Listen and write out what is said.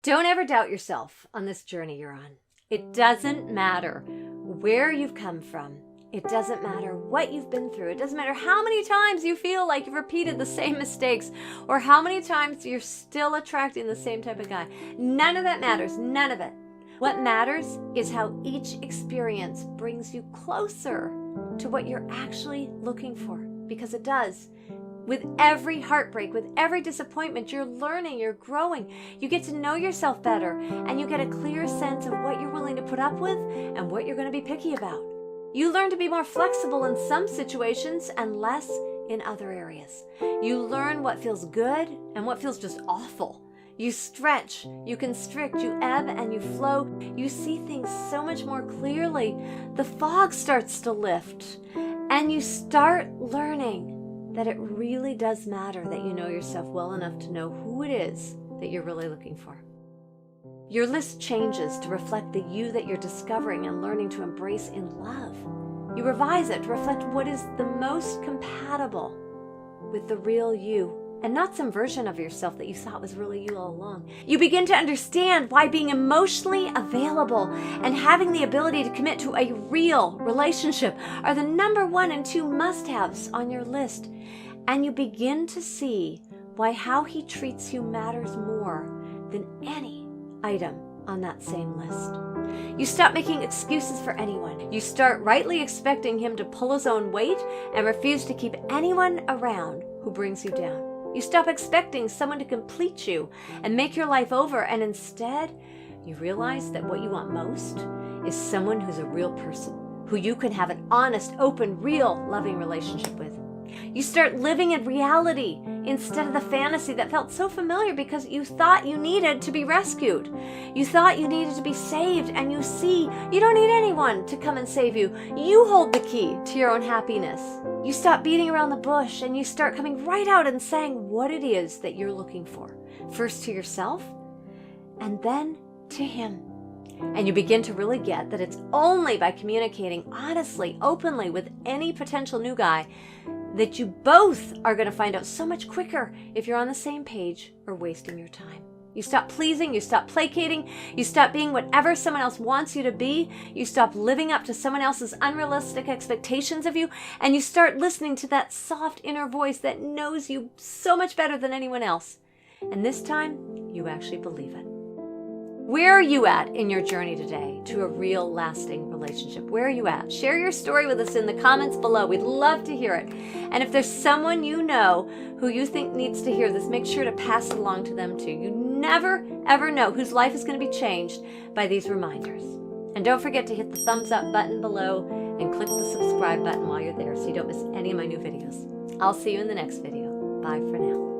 Don't ever doubt yourself on this journey you're on. It doesn't matter where you've come from. It doesn't matter what you've been through. It doesn't matter how many times you feel like you've repeated the same mistakes or how many times you're still attracting the same type of guy. None of that matters. None of it. What matters is how each experience brings you closer to what you're actually looking for, because it does. With every heartbreak, with every disappointment, you're learning, you're growing. You get to know yourself better, and you get a clear sense of what you're willing to put up with and what you're going to be picky about. You learn to be more flexible in some situations and less in other areas. You learn what feels good and what feels just awful. You stretch, you constrict, you ebb and you flow. You see things so much more clearly. The fog starts to lift, and you start learning that it really does matter that you know yourself well enough to know who it is that you're really looking for. Your list changes to reflect the you that you're discovering and learning to embrace in love. You revise it to reflect what is the most compatible with the real you, and not some version of yourself that you thought was really you all along. You begin to understand why being emotionally available and having the ability to commit to a real relationship are the number 1 and 2 must-haves on your list. And you begin to see why how he treats you matters more than any item on that same list. You stop making excuses for anyone. You start rightly expecting him to pull his own weight and refuse to keep anyone around who brings you down. You stop expecting someone to complete you and make your life over, and instead, you realize that what you want most is someone who's a real person, who you can have an honest, open, real, loving relationship with. You start living in reality instead of the fantasy that felt so familiar because you thought you needed to be rescued. You thought you needed to be saved, and you see you don't need anyone to come and save you. You hold the key to your own happiness. You stop beating around the bush, and you start coming right out and saying what it is that you're looking for. First to yourself, and then to him. And you begin to really get that it's only by communicating honestly, openly with any potential new guy that you both are going to find out so much quicker if you're on the same page or wasting your time. You stop pleasing, you stop placating, you stop being whatever someone else wants you to be, you stop living up to someone else's unrealistic expectations of you, and you start listening to that soft inner voice that knows you so much better than anyone else. And this time, you actually believe it. Where are you at in your journey today to a real lasting relationship? Where are you at? Share your story with us in the comments below. We'd love to hear it. And if there's someone you know who you think needs to hear this, make sure to pass it along to them too. You never, ever know whose life is going to be changed by these reminders. And don't forget to hit the thumbs up button below and click the subscribe button while you're there so you don't miss any of my new videos. I'll see you in the next video. Bye for now.